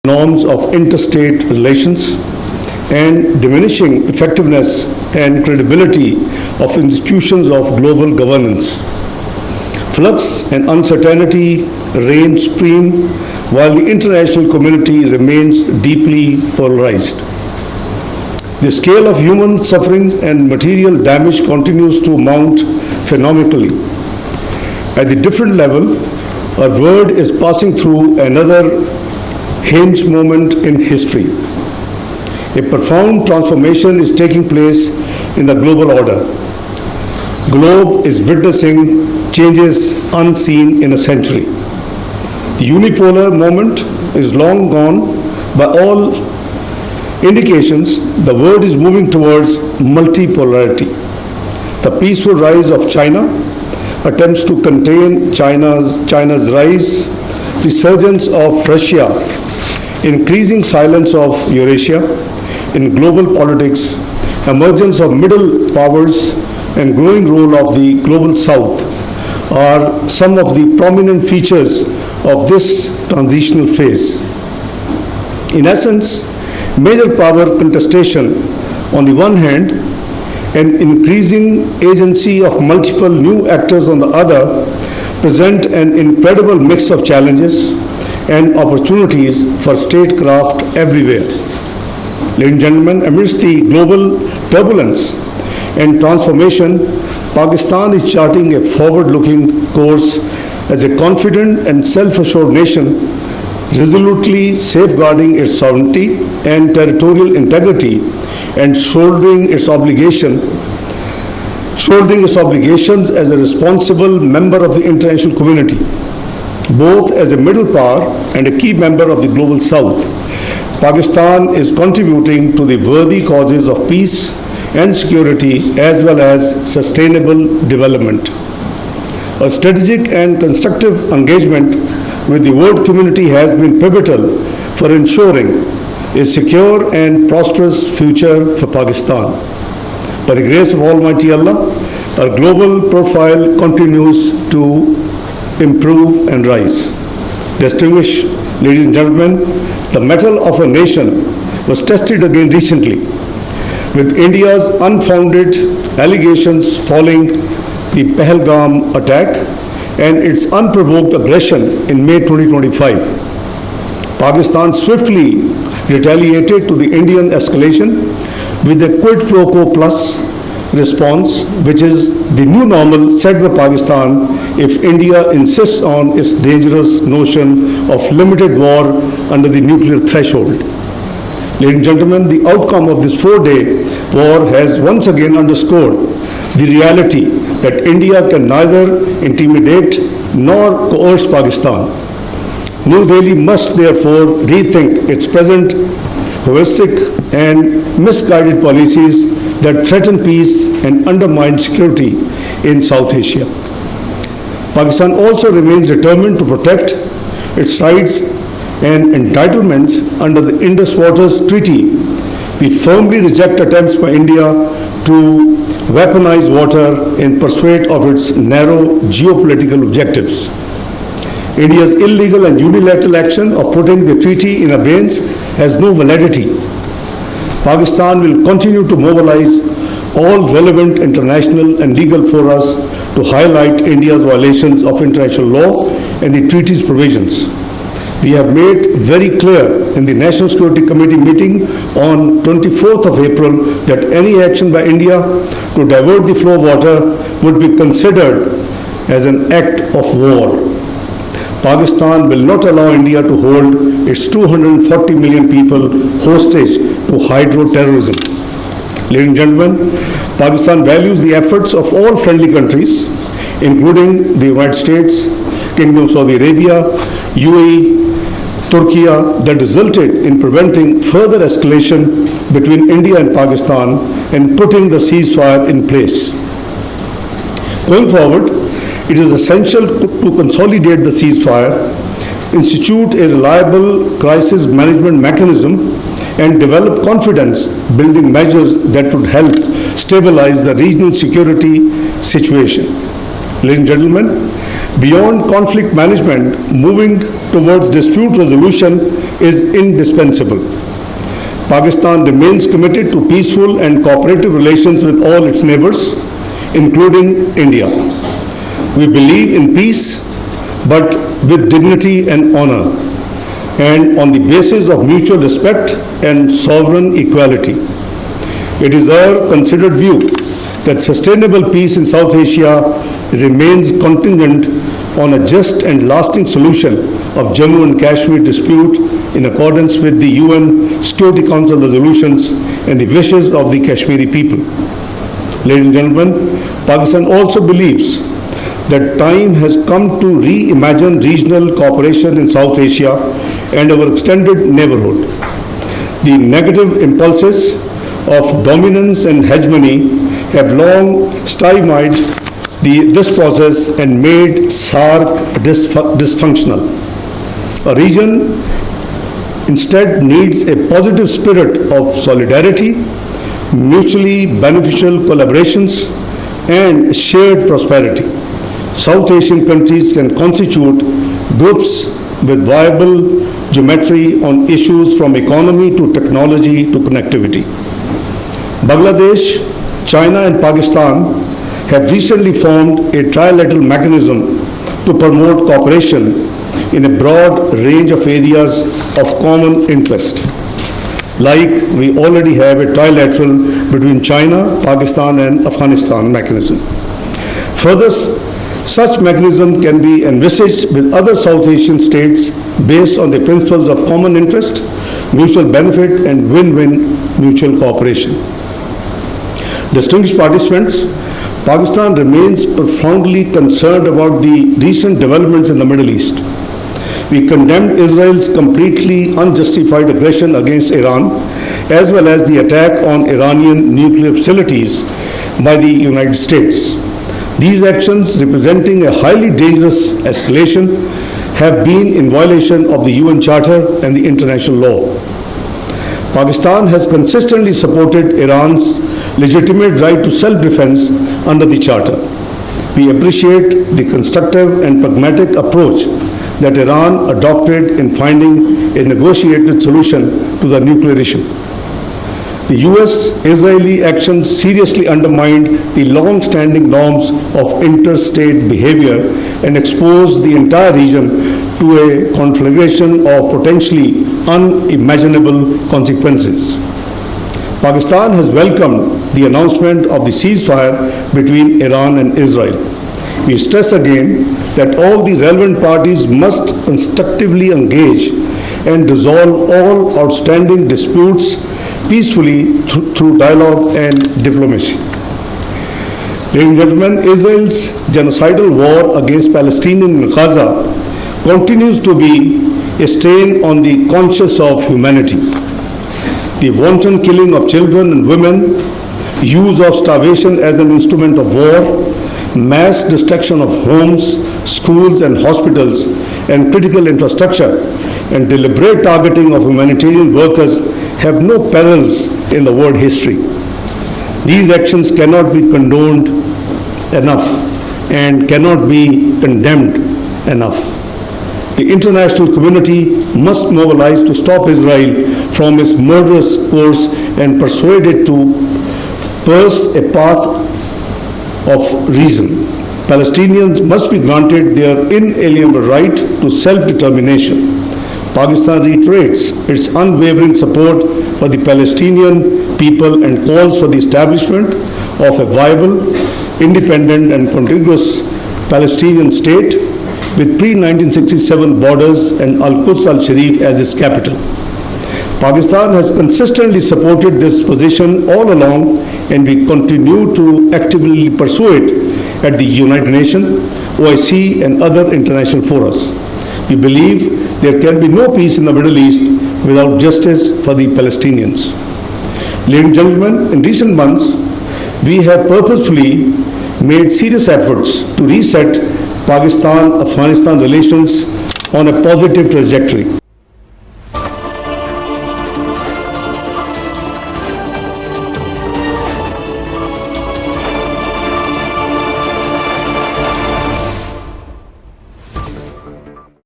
norms of interstate relations and diminishing effectiveness and credibility of institutions of global governance. Flux and uncertainty reign supreme while the international community remains deeply polarized. The scale of human suffering and material damage continues to mount phenomenally. At the different level, our world is passing through another hinge moment in history. A profound transformation is taking place in the global order. Globe is witnessing changes unseen in a century. The unipolar moment is long gone. By all indications, the world is moving towards multipolarity. The peaceful rise of China, attempts to contain China's rise, resurgence of Russia, increasing silence of Eurasia in global politics, emergence of middle powers, and growing role of the global South are some of the prominent features of this transitional phase. In essence, major power contestation on the one hand and increasing agency of multiple new actors on the other present an incredible mix of challenges and opportunities for statecraft everywhere. Ladies and gentlemen, amidst the global turbulence and transformation, Pakistan is charting a forward-looking course as a confident and self-assured nation, resolutely safeguarding its sovereignty and territorial integrity and shouldering its obligations as a responsible member of the international community, both as a middle power and a key member of the global South. Pakistan is contributing to the worthy causes of peace and security as well as sustainable development. A strategic and constructive engagement with the world community has been pivotal for ensuring a secure and prosperous future for Pakistan. By the grace of Almighty Allah, our global profile continues to improve and rise. Distinguished ladies and gentlemen, the mettle of a nation was tested again recently, with India's unfounded allegations following the Pahalgam attack and its unprovoked aggression in May 2025. Pakistan swiftly retaliated to the Indian escalation with a quid pro quo plus response, which is the new normal set by Pakistan if India insists on its dangerous notion of limited war under the nuclear threshold. Ladies and gentlemen, the outcome of this 4-day war has once again underscored the reality that India can neither intimidate nor coerce Pakistan. New Delhi must therefore rethink its present heuristic and misguided policies that threaten peace and undermine security in South Asia. Pakistan also remains determined to protect its rights and entitlements under the Indus Water Treaty. We firmly reject attempts by India to weaponize water in pursuit of its narrow geopolitical objectives. India's illegal and unilateral action of putting the treaty in abeyance has no validity. Pakistan will continue to mobilize all relevant international and legal fora to highlight India's violations of international law and the treaty's provisions. We have made very clear in the National Security Committee meeting on 24th of April that any action by India to divert the flow of water would be considered as an act of war. Pakistan will not allow India to hold its 240 million people hostage to hydro-terrorism. Ladies and gentlemen, Pakistan values the efforts of all friendly countries, including the United States, Kingdom of Saudi Arabia, UAE, Turkey, that resulted in preventing further escalation between India and Pakistan and putting the ceasefire in place. Going forward, it is essential to consolidate the ceasefire, institute a reliable crisis management mechanism, and develop confidence-building measures that would help stabilize the regional security situation. Ladies and gentlemen, beyond conflict management, moving towards dispute resolution is indispensable. Pakistan remains committed to peaceful and cooperative relations with all its neighbors, including India. We believe in peace, but with dignity and honor, and on the basis of mutual respect and sovereign equality. It is our considered view that sustainable peace in South Asia remains contingent on a just and lasting solution of Jammu and Kashmir dispute in accordance with the UN Security Council resolutions and the wishes of the Kashmiri people. Ladies and gentlemen, Pakistan also believes that time has come to reimagine regional cooperation in South Asia and our extended neighborhood. The negative impulses of dominance and hegemony have long stymied this process and made SAARC dysfunctional. A region instead needs a positive spirit of solidarity, mutually beneficial collaborations, and shared prosperity. South Asian countries can constitute groups with viable geometry on issues from economy to technology to connectivity. Bangladesh, China, and Pakistan have recently formed a trilateral mechanism to promote cooperation in a broad range of areas of common interest. Like we already have a trilateral between China, Pakistan, and Afghanistan mechanism. Further, such mechanism can be envisaged with other South Asian states based on the principles of common interest, mutual benefit, and win-win mutual cooperation. Distinguished participants, Pakistan remains profoundly concerned about the recent developments in the Middle East. We condemned Israel's completely unjustified aggression against Iran, as well as the attack on Iranian nuclear facilities by the United States. These actions, representing a highly dangerous escalation, have been in violation of the UN Charter and the international law. Pakistan has consistently supported Iran's legitimate right to self-defense under the Charter. We appreciate the constructive and pragmatic approach that Iran adopted in finding a negotiated solution to the nuclear issue. The US-Israeli actions seriously undermined the long-standing norms of interstate behavior and exposed the entire region to a conflagration of potentially unimaginable consequences. Pakistan has welcomed the announcement of the ceasefire between Iran and Israel. We stress again that all the relevant parties must constructively engage and resolve all outstanding disputes peacefully through dialogue and diplomacy. Ladies and gentlemen, Israel's genocidal war against Palestinians in Gaza continues to be a strain on the conscience of humanity. The wanton killing of children and women, use of starvation as an instrument of war, mass destruction of homes, schools and hospitals and critical infrastructure, and deliberate targeting of humanitarian workers have no parallels in the world history. These actions cannot be condoned enough and cannot be condemned enough. The international community must mobilize to stop Israel from its murderous course and persuade it to pursue a path of reason. Palestinians must be granted their inalienable right to self-determination. Pakistan reiterates its unwavering support for the Palestinian people and calls for the establishment of a viable, independent and contiguous Palestinian state with pre-1967 borders and Al-Quds al-Sharif as its capital. Pakistan has consistently supported this position all along, and we continue to actively pursue it at the United Nations, OIC and other international forums. We believe there can be no peace in the Middle East without justice for the Palestinians. Ladies and gentlemen, in recent months, we have purposefully made serious efforts to reset Pakistan-Afghanistan relations on a positive trajectory.